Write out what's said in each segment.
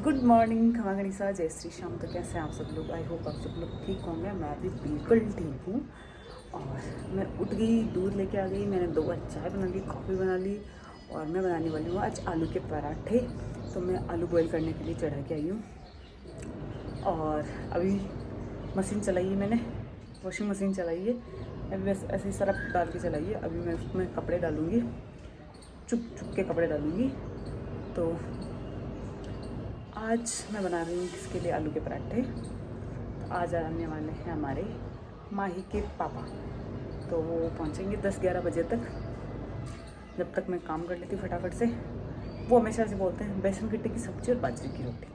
Good morning खमा गणिसा, जय श्री श्याम। तो कैसे हैं आप सब लोग? आई होप आप सब लोग ठीक होंगे। मैं भी बिल्कुल ठीक हूँ। और मैं उठ गई, दूध लेके आ गई, मैंने 2 बार चाय बना ली, कॉफ़ी बना ली और मैं बनाने वाली हूँ आज आलू के पराठे। तो मैं आलू बॉईल करने के लिए चढ़ा के आई हूँ और अभी मशीन चलाई है मैंने, वॉशिंग मशीन चलाई है। अभी बस ऐसे ही सरफ डाल के चलाई है। अभी मैं उसमें कपड़े डालूँगी, चुप चुप के कपड़े डालूँगी। तो आज मैं बना रही हूँ इसके लिए आलू के पराठे। तो आज आने वाले हैं हमारे माही के पापा, तो वो पहुँचेंगे 10-11 बजे तक। जब तक मैं काम कर लेती फटाफट से। वो हमेशा से बोलते हैं बेसन गट्टे की सब्ज़ी और बाजरे की रोटी,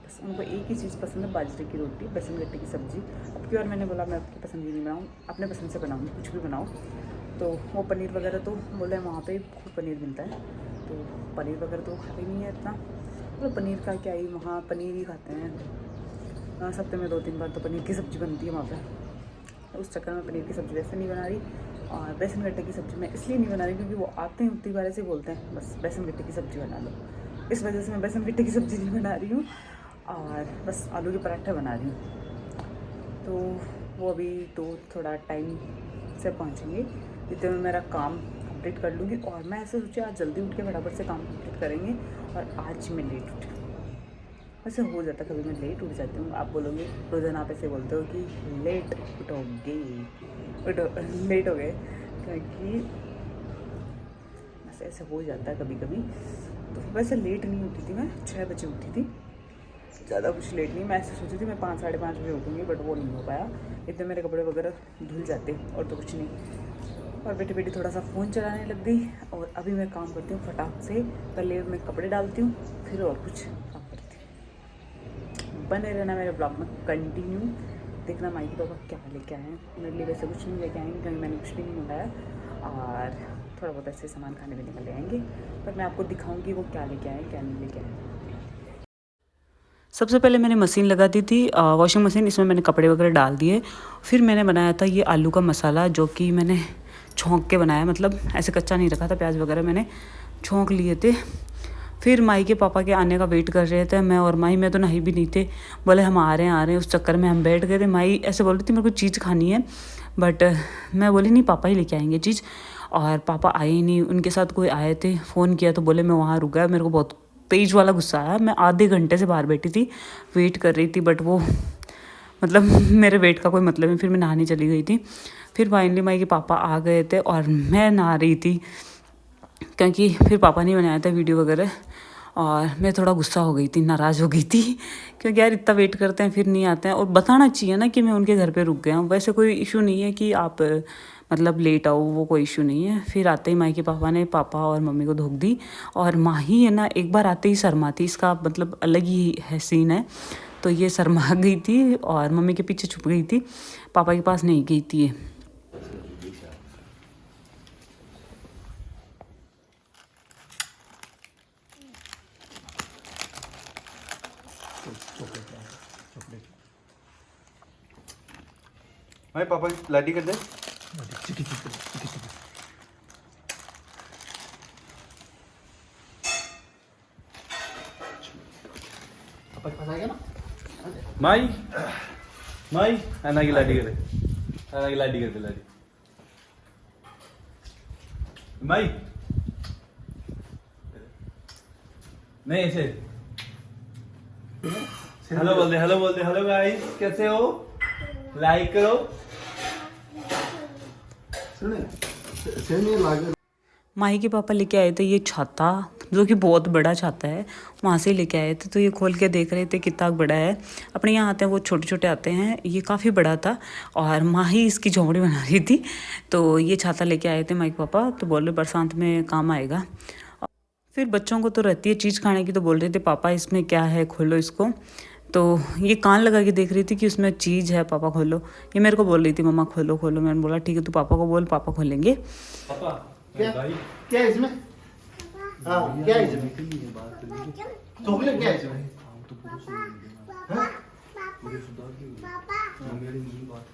बस उनको एक ही चीज़ पसंद है, बाजरे की रोटी, बेसन गट्टे की सब्ज़ी। अब की बार मैंने बोला मैं आपकी पसंद की नहीं बनाऊँ, अपने पसंद से बनाऊँगी, कुछ भी बनाओ। तो वो पनीर वगैरह तो बोले वहाँ पे खूब पनीर मिलता है, तो पनीर वगैरह तो खाते नहीं है इतना। तो पनीर का क्या ही, वहाँ पनीर ही खाते हैं। हफ्ते में 2-3 बार तो पनीर की सब्ज़ी बनती है वहाँ पे। उस चक्कर में पनीर की सब्ज़ी वैसे नहीं बना रही। और बेसन गट्टे की सब्ज़ी मैं इसलिए नहीं बना रही क्योंकि वो आते हैं उतनी बार ऐसे बोलते हैं बस बेसन गट्टे की सब्ज़ी बना लो। इस वजह से मैं बेसन गट्टे की सब्ज़ी नहीं बना रही हूँ और बस आलू के पराठे बना रही हूँ। तो वो अभी तो थोड़ा टाइम से पहुँचेंगे, जितने में मेरा काम कंप्लीट कर लूँगी। और मैं ऐसे सोची आज जल्दी उठ के फटाफट से काम कंप्लीट करेंगे। और आज मैं लेट उठी, वैसे हो जाता कभी मैं लेट उठ जाती हूँ। आप बोलोगे रोज़ाना आप ऐसे बोलते हो कि लेट लेट हो गए, क्योंकि वैसे ऐसे हो जाता है कभी कभी। तो वैसे लेट नहीं उठी थी, मैं 6 बजे उठी थी, ज़्यादा कुछ लेट नहीं। मैं ऐसे सोची थी मैं 5-5:30 बजे उठूँगी, बट वो नहीं हो पाया। इतने मेरे कपड़े वगैरह धुल जाते और तो कुछ नहीं। और बेटी बेटी थोड़ा सा फ़ोन चलाने लग गई। और अभी मैं काम करती हूँ फटाक से, पहले मैं कपड़े डालती हूँ फिर और कुछ काम करती हूँ। बने रहना मेरे ब्लॉग में कंटिन्यू, देखना माई के पापा क्या लेके आए हैं। मेरे लिए वैसे कुछ नहीं लेके आएंगे क्योंकि मैंने कुछ भी नहीं मंगाया, और थोड़ा बहुत ऐसे सामान खाने पीने का ले आएंगे। पर मैं आपको दिखाऊँगी वो क्या लेके आए क्या नहीं लेके आए। सबसे पहले मैंने मशीन लगा दी थी, वॉशिंग मशीन। इसमें मैंने कपड़े वगैरह डाल दिए। फिर मैंने बनाया था ये आलू का मसाला, जो कि मैंने छौंक के बनाया, मतलब ऐसे कच्चा नहीं रखा था। प्याज वगैरह मैंने छौंक लिए थे। फिर माई के पापा के आने का वेट कर रहे थे मैं और माई। मैं तो नहीं भी नहीं थे, बोले हम आ रहे हैं। उस चक्कर में हम बैठ गए थे। माई ऐसे बोल रही थी मेरे को चीज़ खानी है, बट मैं बोली नहीं, पापा ही लेके आएंगे चीज़। और पापा आए ही नहीं, उनके साथ कोई आए थे। फ़ोन किया तो बोले मैं वहाँ रुक गया। मेरे को बहुत तेज वाला गुस्सा आया। मैं आधे घंटे से बाहर बैठी थी, वेट कर रही थी, बट वो मतलब मेरे वेट का कोई मतलब नहीं। फिर मैं नहाने चली गई थी। फिर फाइनली माई के पापा आ गए थे और मैं नहा रही थी, क्योंकि फिर पापा ने बनाया था वीडियो वगैरह। और मैं थोड़ा गुस्सा हो गई थी, नाराज़ हो गई थी, क्योंकि यार इतना वेट करते हैं फिर नहीं आते हैं। और बताना चाहिए ना कि मैं उनके घर पे रुक गया हूँ। वैसे कोई इशू नहीं है कि आप मतलब लेट आओ, वो कोई इशू नहीं है। फिर आते ही माई के पापा ने पापा और मम्मी को धोख दी। और माही है ना, एक बार आते ही शर्माती, इसका मतलब अलग ही है सीन है। तो ये शर्मा गई थी और मम्मी के पीछे छुप गई थी, पापा के पास नहीं गई थी ये। भाई पापा की लाठी कर दे। पापा के पास आ गया ना। माई माई अन्ना की लाठी कर दे, अन्ना की लाठी कर दे, लाठी माई नहीं ऐसे। हेलो बोल दे, हेलो बोल दे, हेलो गाइस कैसे हो, लाइक करो। माही के पापा लेके आए थे ये छाता, जो कि बहुत बड़ा छाता है, वहाँ से लेके आए थे। तो ये खोल के देख रहे थे कितना बड़ा है। अपने यहाँ आते हैं वो छोटे छोटे आते हैं, ये काफ़ी बड़ा था। और माही इसकी झोंपड़ी बना रही थी। तो ये छाता लेके आए थे माही के पापा, तो बोल रहे बरसात में काम आएगा। फिर बच्चों को तो रहती है चीज़ खाने की, तो बोल रहे थे पापा इसमें क्या है, खोलो इसको। तो ये कान लगा के देख रही थी कि उसमें चीज़ है, पापा खोलो। ये मेरे को बोल रही थी मम्मा खोलो खोलो। मैंने बोला ठीक है तू पापा को बोल, पापा खोलेंगे। पापा क्या है इसमें? हाँ क्या है इसमें? चॉकलेट क्या है इसमें?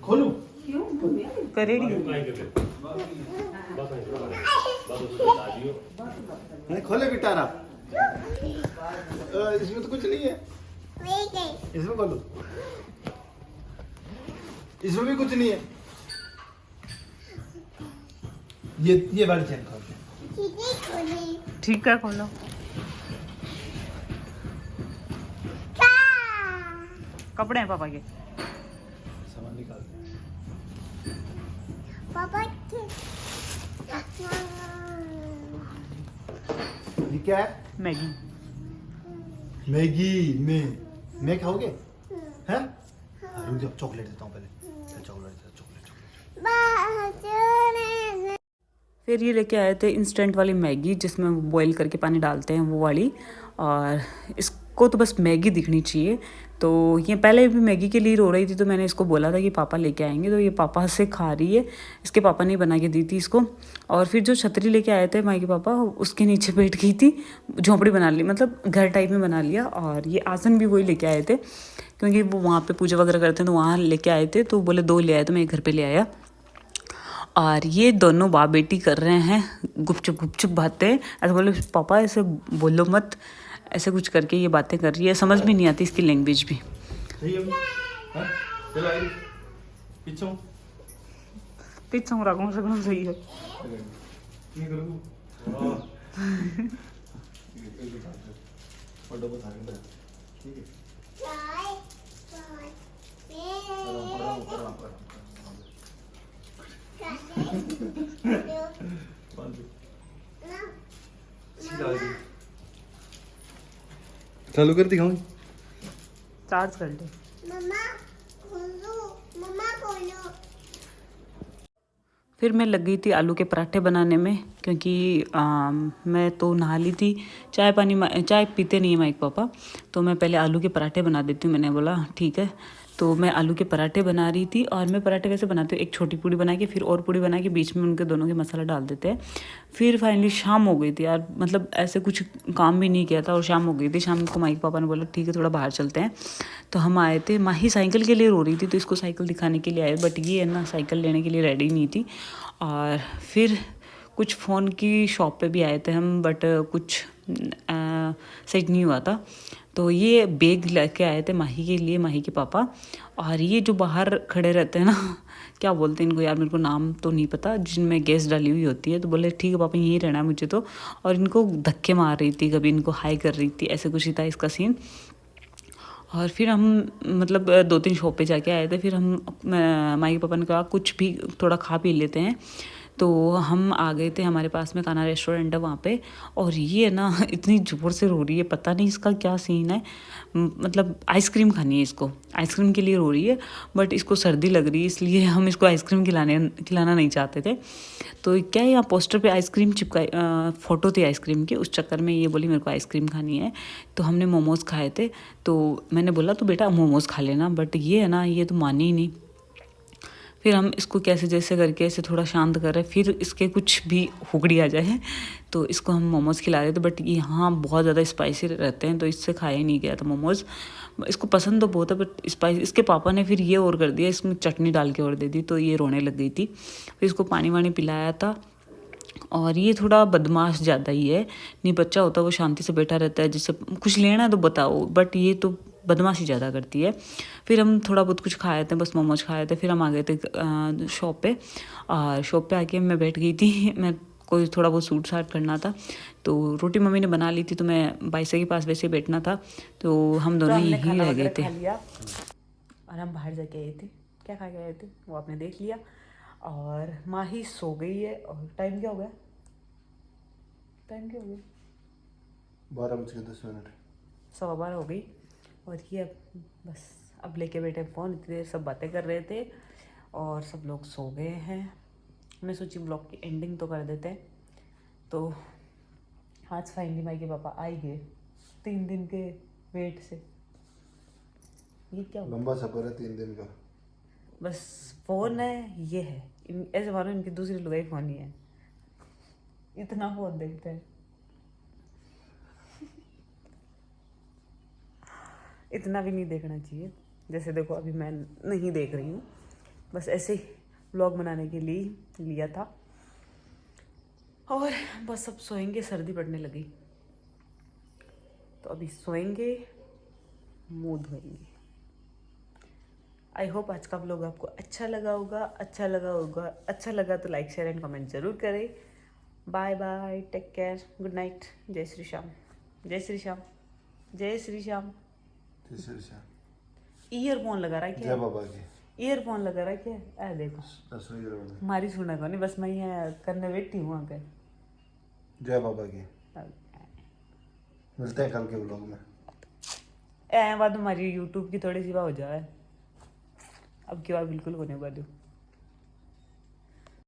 खोलूं? करेड़ी खोले बेटा, इसमें तो कुछ नहीं है। इसमें खोलो, इसमें भी कुछ नहीं है। ये वाली चैन खोल के। ठीक है, खोलो। कपड़े हैं पापा के। सामान निकालते हैं। ये क्या है? मैगी। मैगी में मैं खाओगे? हैं? रुक जाओ, चॉकलेट देता हूँ पहले। चॉकलेट। फिर ये लेके आए थे इंस्टेंट वाली मैगी, जिसमें वो बॉईल करके पानी डालते हैं वो वाली। और इसको तो बस मैगी दिखनी चाहिए। तो ये पहले भी मैगी के लिए रो रही थी, तो मैंने इसको बोला था कि पापा लेके आएंगे, तो ये पापा से खा रही है। इसके पापा ने बना के दी थी इसको। और फिर जो छतरी लेके आए थे माई के पापा, उसके नीचे बैठ गई थी, झोंपड़ी बना ली, मतलब घर टाइप में बना लिया। और ये आसन भी वही लेके आए थे, क्योंकि वो वहाँ पे पूजा वगैरह करते हैं तो वहाँ लेके आए थे। तो बोले 2 ले आए, तो मैं एक घर पे ले आया। और ये दोनों बाप बेटी कर रहे हैं गुपचुप बातें। ऐसे बोले पापा ऐसे बोलो मत, ऐसे कुछ करके ये बातें कर रही है। समझ भी नहीं आती इसकी लैंग्वेज भी। सही है। हां चलो आई पीछे रखूँ सही है। ये करो वाह फोटो बता के ठीक है। चालू कर दिखाऊं? चार्ज कर ले। फिर मैं लग गई थी आलू के पराठे बनाने में, क्योंकि मैं तो नहा ली थी। चाय पीते नहीं है माइक पापा, तो मैं पहले आलू के पराठे बना देती हूँ। मैंने बोला ठीक है। तो मैं आलू के पराठे बना रही थी। और मैं पराठे कैसे बनाती हूँ, एक छोटी पूड़ी बना के फिर और पूड़ी बना के बीच में उनके दोनों के मसाला डाल देते हैं। फिर फाइनली शाम हो गई थी यार, मतलब ऐसे कुछ काम भी नहीं किया था और शाम हो गई थी। शाम को माइक पापा ने बोला ठीक है थोड़ा बाहर चलते हैं। तो हम आए थे। माही साइकिल के लिए रो रही थी, तो इसको साइकिल दिखाने के लिए आए, बट ये है ना साइकिल लेने के लिए रेडी नहीं थी। और फिर कुछ फ़ोन की शॉप पे भी आए थे हम, बट कुछ सेट नहीं हुआ था। तो ये बैग लेके आए थे माही के लिए, माही के पापा। और ये जो बाहर खड़े रहते हैं ना, क्या बोलते हैं इनको यार, मेरे को नाम तो नहीं पता, जिनमें गैस डाली हुई होती है। तो बोले ठीक है पापा यहीं रहना है मुझे तो। और इनको धक्के मार रही थी, कभी इनको हाई कर रही थी, ऐसे कुछ ही था इसका सीन। और फिर हम मतलब 2-3 शॉप पे जाके आए थे। फिर हम माई के पापा ने कहा कुछ भी थोड़ा खा पी लेते हैं। तो हम आ गए थे, हमारे पास में काना रेस्टोरेंट है वहाँ पे। और ये ना इतनी ज़ोर से रो रही है, पता नहीं इसका क्या सीन है। मतलब आइसक्रीम खानी है इसको, आइसक्रीम के लिए रो रही है। बट इसको सर्दी लग रही है, इसलिए हम इसको आइसक्रीम खिलाना नहीं चाहते थे। तो क्या यहाँ पोस्टर पे आइसक्रीम चिपकाई, फ़ोटो थी आइसक्रीम की, उस चक्कर में ये बोली मेरे को आइसक्रीम खानी है। तो हमने मोमोज़ खाए थे। तो मैंने बोला तो बेटा मोमोज़ खा लेना, बट ये है ना ये तो मानी ही नहीं। फिर हम इसको कैसे जैसे करके ऐसे थोड़ा शांत कर रहे, फिर इसके कुछ भी हुगड़ी आ जाए तो इसको हम मोमोज़ खिला रहे थे। बट यहाँ बहुत ज़्यादा स्पाइसी रहते हैं, तो इससे खाया ही नहीं गया था मोमोज़। इसको पसंद तो बहुत है बट स्पाइसी। इसके पापा ने फिर ये और कर दिया, इसमें चटनी डाल के और दे दी, तो ये रोने लग गई थी। फिर इसको पानी वानी पिलाया था। और ये थोड़ा बदमाश ज़्यादा ही है, नहीं बच्चा होता वो शांति से बैठा रहता है, जिससे कुछ लेना है तो बताओ, बट ये तो बदमाशी ज़्यादा करती है। फिर हम थोड़ा बहुत कुछ खाए थे, बस मोमोज खाए थे। फिर हम आ गए थे शॉप पे। और शॉप पे आके मैं बैठ गई थी, मैं कोई थोड़ा बहुत सूट साट करना था। तो रोटी मम्मी ने बना ली थी, तो मैं बाइसे के पास वैसे बैठना था। तो हम दोनों यहीं रह गए थे। और हम बाहर जाके आए थे, क्या खा के आए थे वो आपने देख लिया। और माही सो गई है। और टाइम क्या हो गया, 12:10 12:15 हो गई। और ये अब अब लेके बैठे फ़ोन, इतनी देर सब बातें कर रहे थे और सब लोग सो गए हैं। मैं सोची ब्लॉग की एंडिंग तो कर देते हैं। तो आज फाइनली माई के पापा आ ही गए 3 दिन के वेट से। ये क्या हुआ? लंबा सफर है 3 दिन का। बस फ़ोन है, ये है ऐसे मानो इनकी दूसरी लुगाई फ़ोन ही है, इतना फ़ोन देखते हैं। इतना भी नहीं देखना चाहिए, जैसे देखो अभी मैं नहीं देख रही हूँ, बस ऐसे ही व्लॉग बनाने के लिए लिया था। और बस अब सोएंगे, सर्दी पड़ने लगी तो अभी सोएंगे। मुंह धोएंगे। आई होप आज का व्लॉग आपको अच्छा लगा होगा। अच्छा लगा तो लाइक शेयर एंड कमेंट जरूर करें। Bye bye, take care, good night, जय श्री श्याम, जय श्री श्याम, जय श्री श्याम। ईयरफोन लगा रहा है क्या? जय बाबा की। ईयरफोन लगा रहा है क्या? आ देखो हमारी सुना को नहीं, बस मैं यहाँ करने बैठी हूँ वहाँ पे। जय बाबा की। मिलते हैं कल के व्लॉग में। बाद हमारी यूट्यूब की थोड़ी सी बात हो जाए, अब की बार बिल्कुल होने वाली।